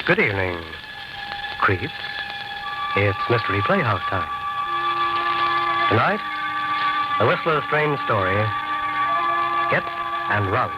Good evening, creeps. It's Mystery Playhouse time. Tonight, the Whistler's strange story, Hit and Run.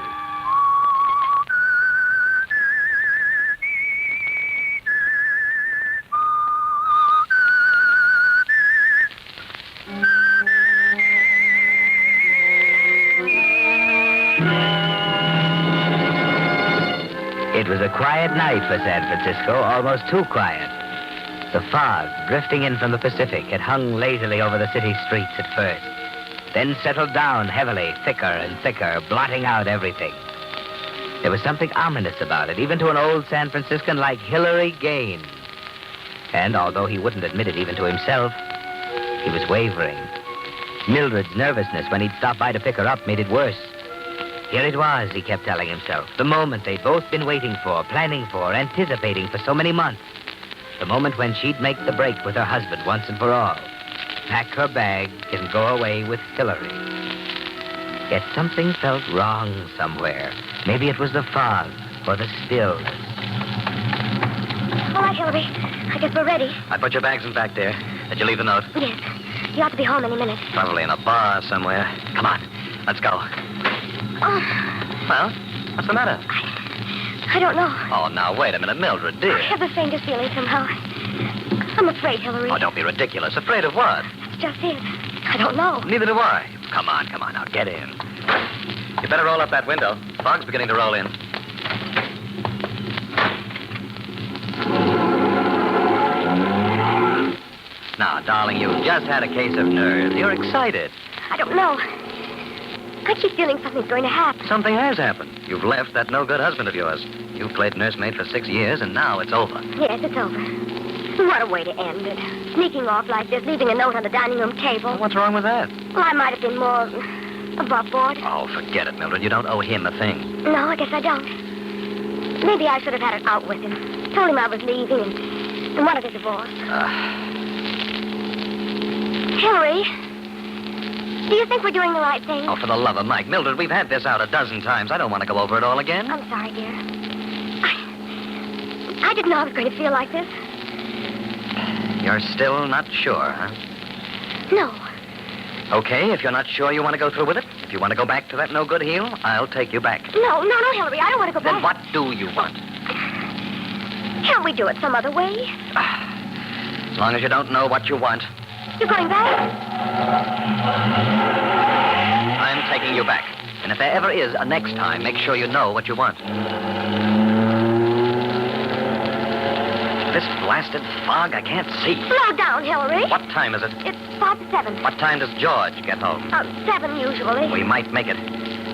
It was a quiet night for San Francisco, almost too quiet. The fog, drifting in from the Pacific, had hung lazily over the city streets at first, then settled down heavily, thicker and thicker, blotting out everything. There was something ominous about it, even to an old San Franciscan like Hilary Gaines. And although he wouldn't admit it even to himself, he was wavering. Mildred's nervousness when he'd stopped by to pick her up made it worse. Here it was, he kept telling himself, the moment they'd both been waiting for, planning for, anticipating for so many months. The moment when she'd make the break with her husband once and for all. Pack her bag and go away with Hillary. Yet something felt wrong somewhere. Maybe it was the fog or the stillness. All right, Hillary. I guess we're ready. I put your bags in back there. Did you leave the note? Yes. You ought to be home any minute. Probably in a bar somewhere. Come on. Let's go. Oh. Well, what's the matter? I don't know. Oh, now, wait a minute, Mildred, dear. I have the faintest feeling somehow. I'm afraid, Hillary. Oh, don't be ridiculous. Afraid of what? That's just it. I don't know. Neither do I. Come on, now, get in. You better roll up that window. Fog's beginning to roll in. Now, darling, you've just had a case of nerves. You're excited. I don't know. I keep feeling something's going to happen. Something has happened. You've left that no-good husband of yours. You've played nursemaid for 6 years, and now it's over. Yes, it's over. What a way to end it. Sneaking off like this, leaving a note on the dining room table. Well, what's wrong with that? Well, I might have been more above board. Oh, forget it, Mildred. You don't owe him a thing. No, I guess I don't. Maybe I should have had it out with him. Told him I was leaving and wanted a divorce. Hillary, do you think we're doing the right thing? Oh, for the love of Mike. Mildred, we've had this out a dozen times. I don't want to go over it all again. I'm sorry, dear. I didn't know I was going to feel like this. You're still not sure, huh? No. Okay, if you're not sure you want to go through with it, if you want to go back to that no-good heel, I'll take you back. No, Hillary. I don't want to go Then back. what do you want? Can't we do it some other way? As long as you don't know what you want, You're going back? I'm taking you back. And if there ever is a next time, make sure you know what you want. This blasted fog, I can't see. Slow down, Hillary. What time is it? It's 5-7. What time does George get home? 7 usually. We might make it.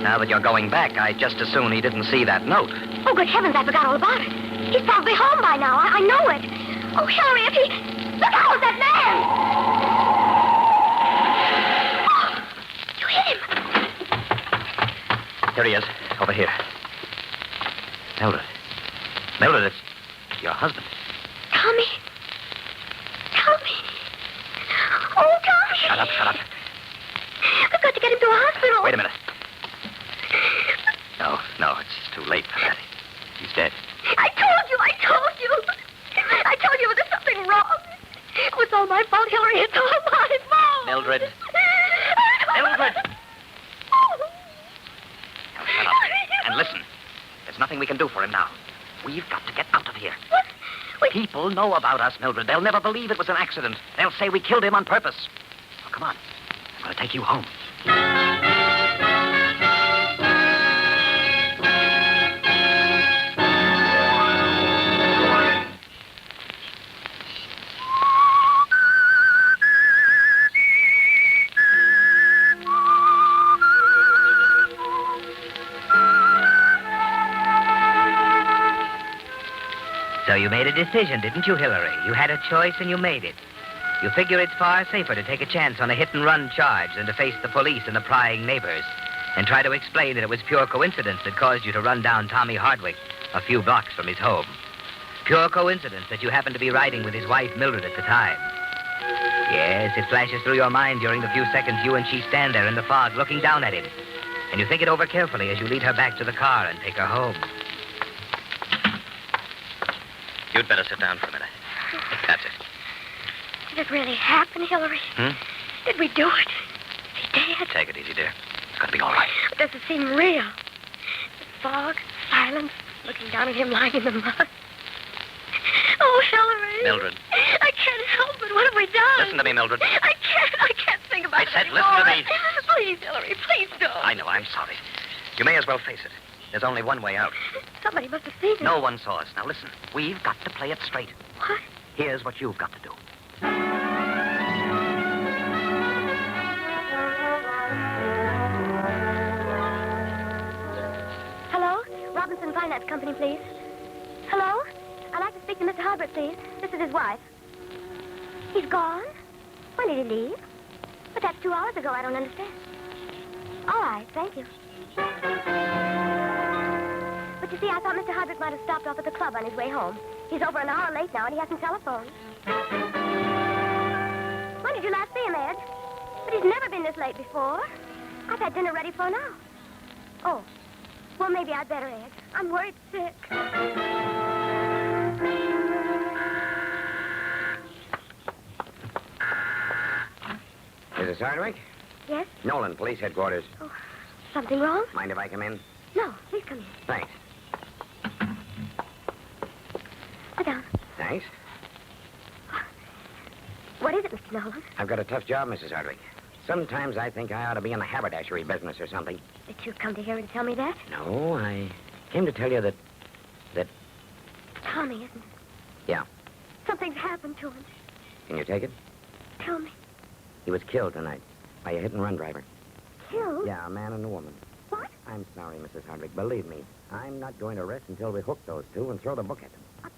Now that you're going back, I'd just as soon he didn't see that note. Oh, good heavens, I forgot all about it. He's probably home by now. I know it. Oh, Hillary, if he... Look out, that man! Oh, you hit him. Here he is, over here. Mildred, it's your husband. Tommy. Oh, Tommy. Shut up. We've got to get him to a hospital. Wait a minute. No, it's too late for that. He's dead. I told you. I told you there's something wrong. It was all my fault, Hillary. It's all my fault. Mildred. Now, shut up. And listen. There's nothing we can do for him now. We've got to get out of here. What? Wait. People know about us, Mildred. They'll never believe it was an accident. They'll say we killed him on purpose. Oh, come on. I'm going to take you home. So you made a decision, didn't you, Hillary? You had a choice and you made it. You figure it's far safer to take a chance on a hit-and-run charge than to face the police and the prying neighbors and try to explain that it was pure coincidence that caused you to run down Tommy Hardwick a few blocks from his home. Pure coincidence that you happened to be riding with his wife, Mildred, at the time. Yes, it flashes through your mind during the few seconds you and she stand there in the fog looking down at him. And you think it over carefully as you lead her back to the car and take her home. You'd better sit down for a minute. That's it. Did it really happen, Hillary? Did we do it? Is he dead? Take it easy, dear. It's going to be all right. It doesn't seem real. The fog, silence, looking down at him lying in the mud. Oh, Hillary. Mildred. I can't help it. What have we done? Listen to me, Mildred. I can't think about it I said anymore. listen to me. Please, Hillary, please don't. I know, I'm sorry. You may as well face it. There's only one way out. Somebody must have seen it. No one saw us. Now listen, we've got to play it straight. What? Here's what you've got to do. Hello? Robinson Finance Company, please. Hello? I'd like to speak to Mr. Harbert, please. This is his wife. He's gone? When did he leave? But that's 2 hours ago. I don't understand. All right, thank you. But you see, I thought Mr. Hardwick might have stopped off at the club on his way home. He's over an hour late now, and he hasn't telephoned. When did you last see him, Ed? But he's never been this late before. I've had dinner ready for now. Oh, well, maybe I'd better, Ed. I'm worried sick. Mrs. Hardwick? Yes? Nolan, police headquarters. Oh, something wrong? Mind if I come in? No, please come in. Thanks. Sit down. Thanks. What is it, Mr. Nolan? I've got a tough job, Mrs. Hardwick. Sometimes I think I ought to be in the haberdashery business or something. Did you come to here and tell me that? No, I came to tell you that... Tommy, isn't it? Yeah. Something's happened to him. Can you take it? Tell me. He was killed tonight by a hit-and-run driver. Killed? Yeah, a man and a woman. What? I'm sorry, Mrs. Hardwick. Believe me, I'm not going to rest until we hook those two and throw the book at them.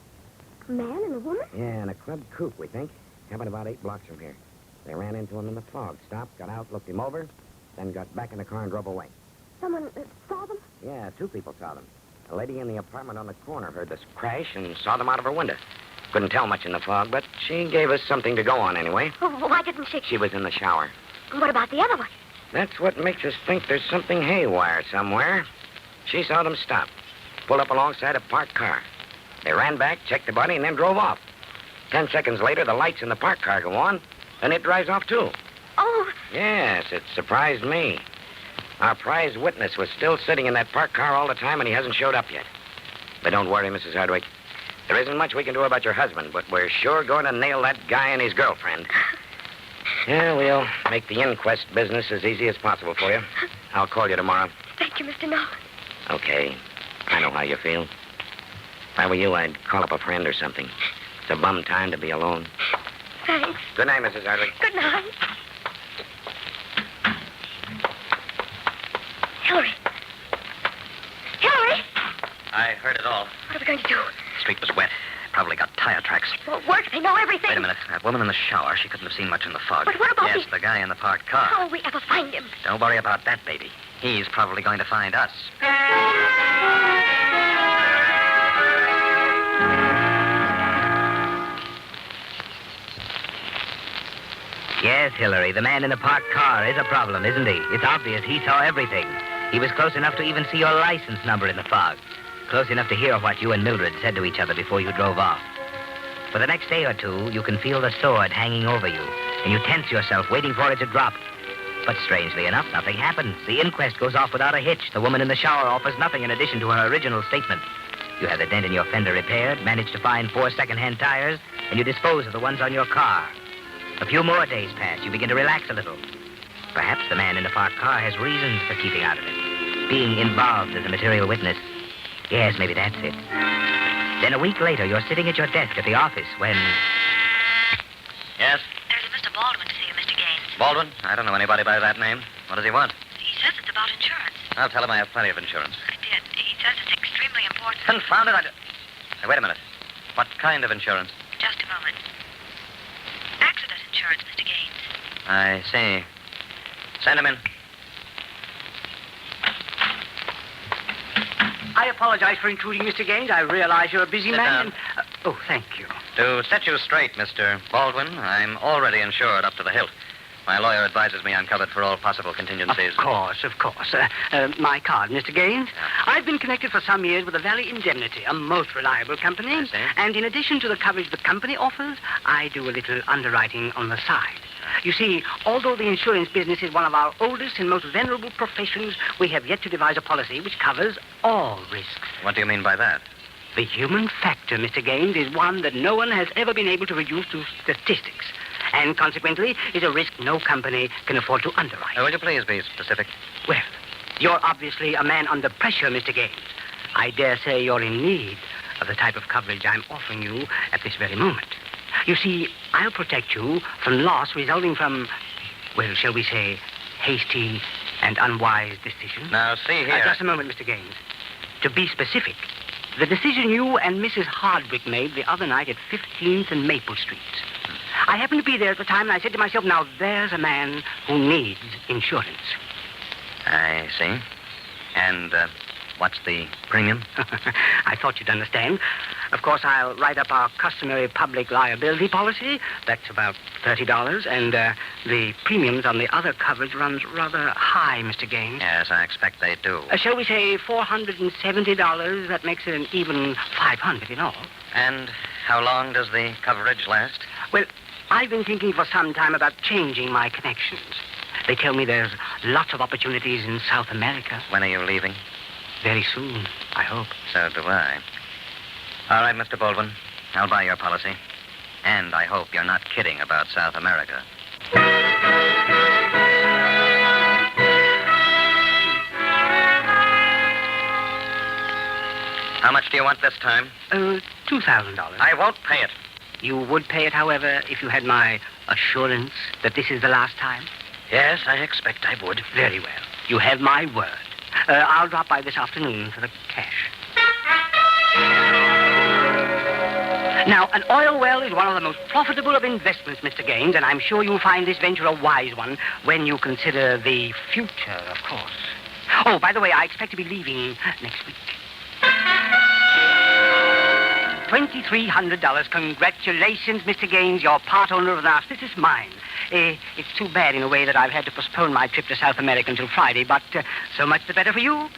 A man and a woman? Yeah, in a club coupe, we think. Happened about 8 blocks from here. They ran into him in the fog, stopped, got out, looked him over, then got back in the car and drove away. Someone saw them? Yeah, 2 people saw them. A lady in the apartment on the corner heard this crash and saw them out of her window. Couldn't tell much in the fog, but she gave us something to go on anyway. Oh, why didn't she? She was in the shower. And what about the other one? That's what makes us think there's something haywire somewhere. She saw them stop, pull up alongside a parked car. They ran back, checked the body, and then drove off. 10 seconds later, the lights in the parked car go on, and it drives off, too. Oh, Yes, it surprised me. Our prize witness was still sitting in that parked car all the time, and he hasn't showed up yet. But don't worry, Mrs. Hardwick. There isn't much we can do about your husband, but we're sure going to nail that guy and his girlfriend. Yeah, we'll make the inquest business as easy as possible for you. I'll call you tomorrow. thank you, Mr. Nolan. Okay. I know how you feel. If I were you, I'd call up a friend or something. It's a bum time to be alone. Thanks. Good night, Mrs. Hardwick. Good night. Hillary. Hillary! I heard it all. What are we going to do? The street was wet. Probably got tire tracks. Won't work. They know everything. Wait a minute. That woman in the shower, she couldn't have seen much in the fog. But what about Yes, the guy in the parked car. How will we ever find him? Don't worry about that, baby. He's probably going to find us. Yes, Hillary, the man in the parked car is a problem, isn't he? It's obvious he saw everything. He was close enough to even see your license number in the fog. Close enough to hear what you and Mildred said to each other before you drove off. For the next day or two, you can feel the sword hanging over you, and you tense yourself, waiting for it to drop. But strangely enough, nothing happens. The inquest goes off without a hitch. The woman in the shower offers nothing in addition to her original statement. You have the dent in your fender repaired, manage to find 4 second-hand tires, and you dispose of the ones on your car. A few more days pass. You begin to relax a little. Perhaps the man in the parked car has reasons for keeping out of it. Being involved as a material witness. Yes, maybe that's it. Then a week later, you're sitting at your desk at the office when... Yes? There's a Mr. Baldwin to see you, Mr. Gaines. Baldwin? I don't know anybody by that name. What does he want? He says it's about insurance. I'll tell him I have plenty of insurance. I did. He says it's extremely important. Confound it, Hey, wait a minute. What kind of insurance? Just a moment. Accident insurance, Mr. Gaines. I see. Send him in. I apologize for intruding, Mr. Gaines. I realize you're a busy Sit man. down. Oh, thank you. To set you straight, Mr. Baldwin, I'm already insured up to the hilt. My lawyer advises me I'm covered for all possible contingencies. Of course. My card, Mr. Gaines. I've been connected for some years with the Valley Indemnity, a most reliable company. I see. And in addition to the coverage the company offers, I do a little underwriting on the side. You see, although the insurance business is one of our oldest and most venerable professions, we have yet to devise a policy which covers all risks. What do you mean by that? The human factor, Mr. Gaines, is one that no one has ever been able to reduce to statistics. And consequently, is a risk no company can afford to underwrite. Will you please be specific? Well, you're obviously a man under pressure, Mr. Gaines. I dare say you're in need of the type of coverage I'm offering you at this very moment. You see, I'll protect you from loss resulting from, well, shall we say, hasty and unwise decisions. Now, see here. Just a moment, Mr. Gaines. To be specific, the decision you and Mrs. Hardwick made the other night at 15th and Maple Streets. I happened to be there at the time, and I said to myself, now there's a man who needs insurance. I see. And what's the premium? I thought you'd understand. Of course, I'll write up our customary public liability policy. That's about $30. And the premiums on the other coverage runs rather high, Mr. Gaines. Yes, I expect they do. Shall we say $470? That makes it an even $500 in all. And how long does the coverage last? Well, I've been thinking for some time about changing my connections. They tell me there's lots of opportunities in South America. When are you leaving? Very soon, I hope. So do I. All right, Mr. Baldwin. I'll buy your policy. And I hope you're not kidding about South America. How much do you want this time? $2,000. I won't pay it. You would pay it, however, if you had my assurance that this is the last time? Yes, I expect I would. Very well. You have my word. I'll drop by this afternoon for the cash. Now, an oil well is one of the most profitable of investments, Mr. Gaines, and I'm sure you'll find this venture a wise one when you consider the future, of course. Oh, by the way, I expect to be leaving next week. $2,300. Congratulations, Mr. Gaines. You're part owner of the auspicious mine. It's too bad in a way that I've had to postpone my trip to South America until Friday, but so much the better for you.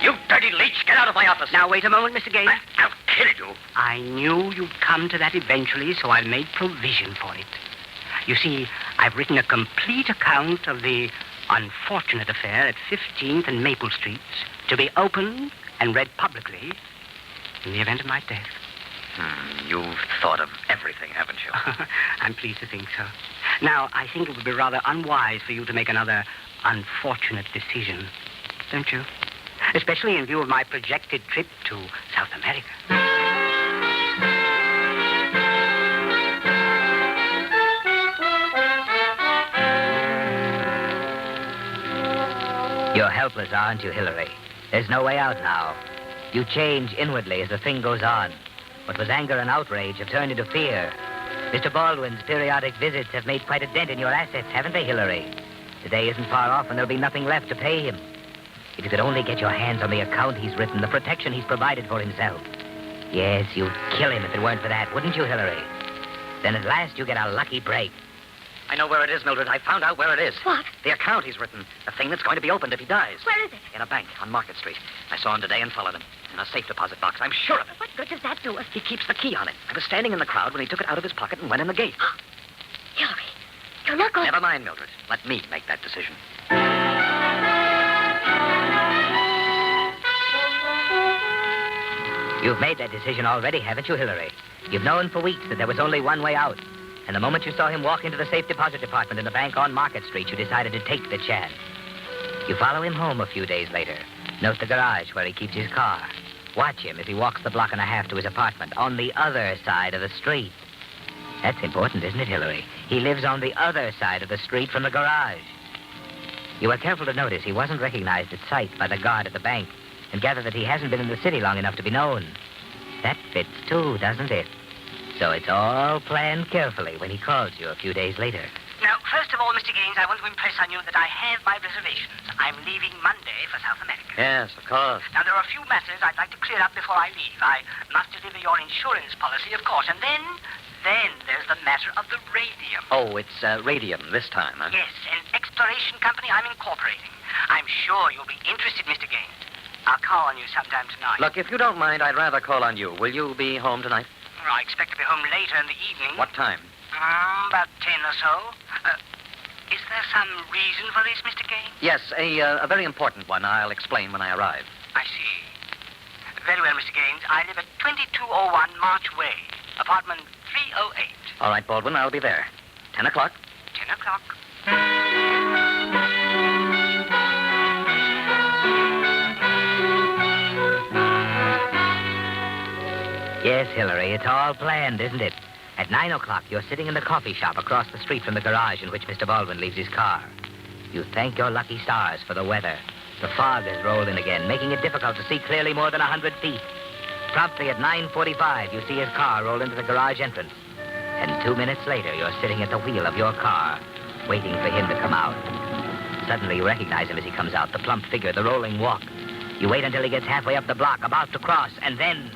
You dirty leech, get out of my office. Now, wait a moment, Mr. Gaines. I'll kill you. I knew you'd come to that eventually, so I made provision for it. You see, I've written a complete account of the unfortunate affair at 15th and Maple Streets to be opened and read publicly in the event of my death. You've thought of everything, haven't you? I'm pleased to think so. Now, I think it would be rather unwise for you to make another unfortunate decision, don't you? Especially in view of my projected trip to South America. You're helpless, aren't you, Hillary? There's no way out now. You change inwardly as the thing goes on. What was anger and outrage have turned into fear. Mr. Baldwin's periodic visits have made quite a dent in your assets, haven't they, Hillary? The day isn't far off and there'll be nothing left to pay him. If you could only get your hands on the account he's written, the protection he's provided for himself. Yes, you'd kill him if it weren't for that, wouldn't you, Hillary? Then at last you get a lucky break. I know where it is, Mildred. I found out where it is. What? The account he's written. The thing that's going to be opened if he dies. Where is it? In a bank on Market Street. I saw him today and followed him. In a safe deposit box. I'm sure of it. What good does that do us? He keeps the key on it. I was standing in the crowd when he took it out of his pocket and went in the gate. Hillary, you're not going... Never mind, Mildred. Let me make that decision. You've made that decision already, haven't you, Hillary? You've known for weeks that there was only one way out. And the moment you saw him walk into the safe deposit department in the bank on Market Street, you decided to take the chance. You follow him home a few days later. Note the garage where he keeps his car. Watch him as he walks the block and a half to his apartment on the other side of the street. That's important, isn't it, Hillary? He lives on the other side of the street from the garage. You were careful to notice he wasn't recognized at sight by the guard at the bank and gather that he hasn't been in the city long enough to be known. That fits, too, doesn't it? So it's all planned carefully when he calls you a few days later. Now, first of all, Mr. Gaines, I want to impress on you that I have my reservations. I'm leaving Monday for South America. Yes, of course. Now, there are a few matters I'd like to clear up before I leave. I must deliver your insurance policy, of course, and then Then there's the matter of the radium. Oh, it's radium this time, huh? Yes, an exploration company I'm incorporating. I'm sure you'll be interested, Mr. Gaines. I'll call on you sometime tonight. Look, if you don't mind, I'd rather call on you. Will you be home tonight? I expect to be home later in the evening. What time? About 10 or so. Is there some reason for this, Mr. Gaines? Yes, a very important one. I'll explain when I arrive. I see. Very well, Mr. Gaines. I live at 2201 March Way, apartment 308. All right, Baldwin, I'll be there. 10 o'clock. 10 o'clock. Yes, Hillary, it's all planned, isn't it? At 9 o'clock, you're sitting in the coffee shop across the street from the garage in which Mr. Baldwin leaves his car. You thank your lucky stars for the weather. The fog has rolled in again, making it difficult to see clearly more than 100 feet. Promptly at 9:45, you see his car roll into the garage entrance. And 2 minutes later, you're sitting at the wheel of your car, waiting for him to come out. Suddenly, you recognize him as he comes out, the plump figure, the rolling walk. You wait until he gets halfway up the block, about to cross, and then...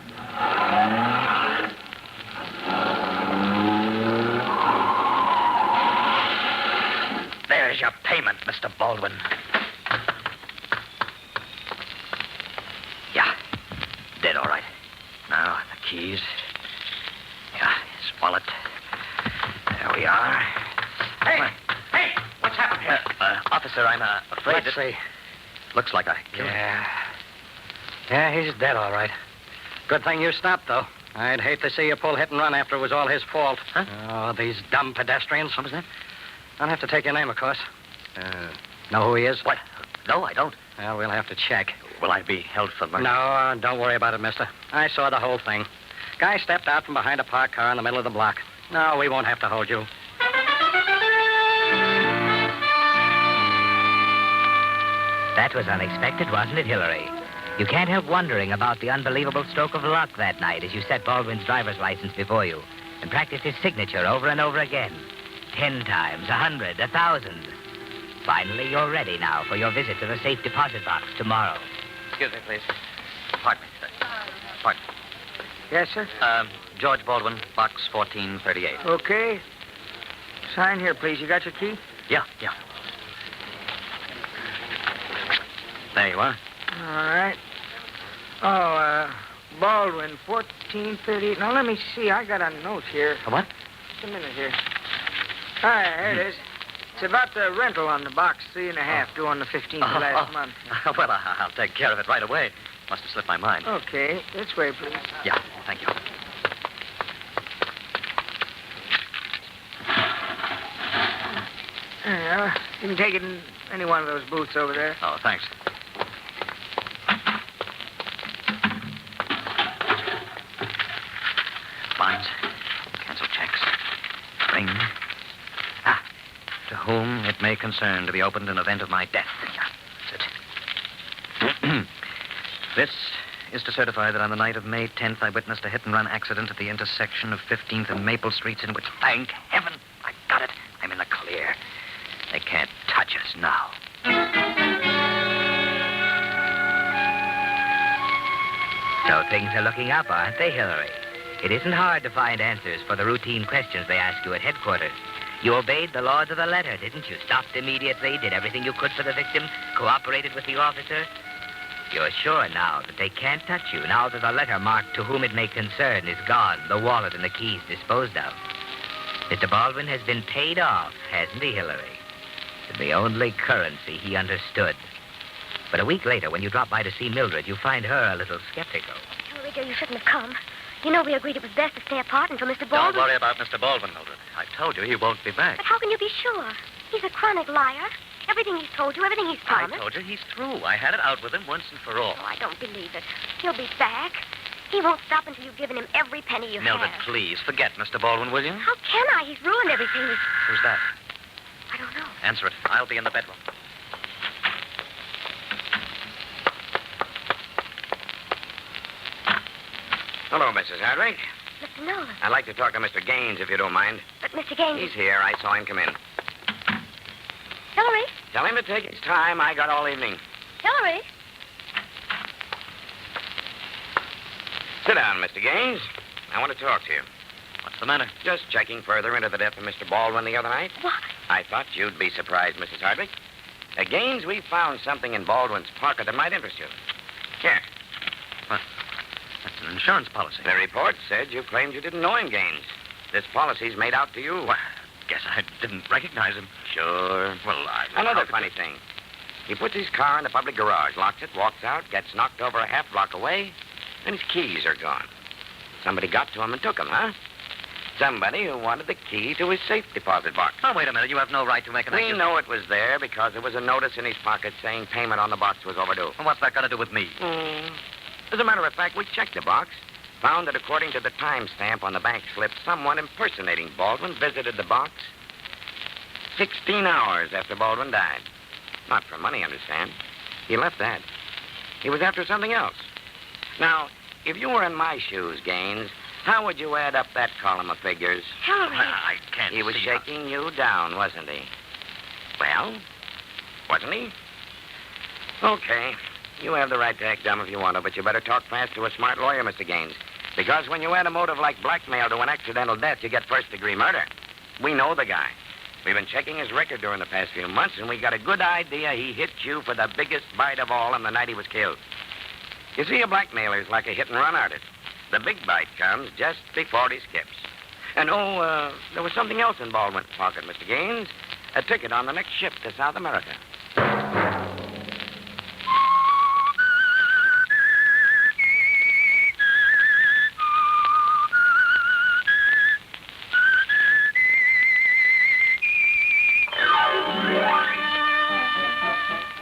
There's your payment, Mr. Baldwin. Yeah, dead all right. Now, the keys. Yeah, his wallet. There we are. Hey! Hey! What's happened here? Officer, I'm afraid Let's see. Looks like I killed him. Yeah, he's dead, all right. Good thing you stopped, though. I'd hate to see you pull hit and run after it was all his fault. Huh? Oh, these dumb pedestrians. What was that? I'll have to take your name, of course. Know who he is? What? No, I don't. Well, we'll have to check. Will I be held for murder? No, don't worry about it, mister. I saw the whole thing. Guy stepped out from behind a parked car in the middle of the block. No, we won't have to hold you. That was unexpected, wasn't it, Hillary? You can't help wondering about the unbelievable stroke of luck that night as you set Baldwin's driver's license before you and practiced his signature over and over again. 10 times, 100, 1,000. Finally, you're ready now for your visit to the safe deposit box tomorrow. Excuse me, please. Pardon me, sir. Pardon. Yes, sir? George Baldwin, box 1438. Okay. Sign here, please. You got your key? Yeah. There you are. All right. Baldwin, 1438. Now, let me see. I got a note here. What? Just a minute here. All right, here it is. It's about the rental on the box, 3.5, due on the 15th of last month. Well, I'll take care of it right away. Must have slipped my mind. Okay, this way, please. Yeah, thank you. There you are. You can take it in any one of those booths over there. Oh, thanks. Fines. Cancel checks. Ring. To whom it may concern to be opened in event of my death. Yeah, that's it. This is to certify that on the night of May 10th, I witnessed a hit-and-run accident at the intersection of 15th and Maple Streets in which, thank heaven, I got it. I'm in the clear. They can't touch us now. So things are looking up, aren't they, Hillary? It isn't hard to find answers for the routine questions they ask you at headquarters. You obeyed the law to the letter, didn't you? Stopped immediately, did everything you could for the victim, cooperated with the officer. You're sure now that they can't touch you, now that the letter marked to whom it may concern is gone, the wallet and the keys disposed of. Mr. Baldwin has been paid off, hasn't he, Hillary? In the only currency he understood. But a week later, when you drop by to see Mildred, you find her a little skeptical. Hillary, dear, you shouldn't have come. You know we agreed it was best to stay apart until Mr. Baldwin... Don't worry about Mr. Baldwin, Mildred. I told you he won't be back. But how can you be sure? He's a chronic liar. Everything he's told you, everything he's I promised. told you he's through. I had it out with him once and for all. Oh, I don't believe it. He'll be back. He won't stop until you've given him every penny you Mildred, have. please, forget Mr. Baldwin, will you? How can I? He's ruined everything. Who's that? I don't know. Answer it. I'll be in the bedroom. Hello, Mrs. Hardwick. Mr. Nolan. I'd like to talk to Mr. Gaines, if you don't mind. But Mr. Gaines... He's here. I saw him come in. Hillary? Tell him to take his time. I got all evening. Hillary? Sit down, Mr. Gaines. I want to talk to you. What's the matter? Just checking further into the death of Mr. Baldwin the other night. What? I thought you'd be surprised, Mrs. Hardwick. Gaines, we found something in Baldwin's pocket that might interest you. Here. That's an insurance policy. The report said you claimed you didn't know him, Gaines. This policy's made out to you. Well, guess I didn't recognize him. Sure. Well, Another funny thing. He puts his car in the public garage, locks it, walks out, gets knocked over a half block away, and his keys are gone. Somebody got to him and took them, huh? Somebody who wanted the key to his safe deposit box. Oh, wait a minute. You have no right to make an We know it was there because there was a notice in his pocket saying payment on the box was overdue. Well, what's that got to do with me? As a matter of fact, we checked the box, found that according to the timestamp on the bank slip, someone impersonating Baldwin visited the box 16 hours after Baldwin died. Not for money, understand. He left that. He was after something else. Now, if you were in my shoes, Gaines, how would you add up that column of figures? Henry. I can't He was see shaking you down, wasn't he? Well, wasn't he? Okay. You have the right to act dumb if you want to, but you better talk fast to a smart lawyer, Mr. Gaines. Because when you add a motive like blackmail to an accidental death, you get first-degree murder. We know the guy. We've been checking his record during the past few months, and we got a good idea he hit you for the biggest bite of all on the night he was killed. You see, a blackmailer's like a hit-and-run artist. The big bite comes just before he skips. And, there was something else in Baldwin's pocket, Mr. Gaines. A ticket on the next ship to South America.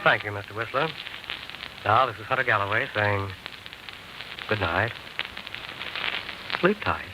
Thank you, Mr. Whistler. Now, this is Hunter Galloway saying good night. Sleep tight.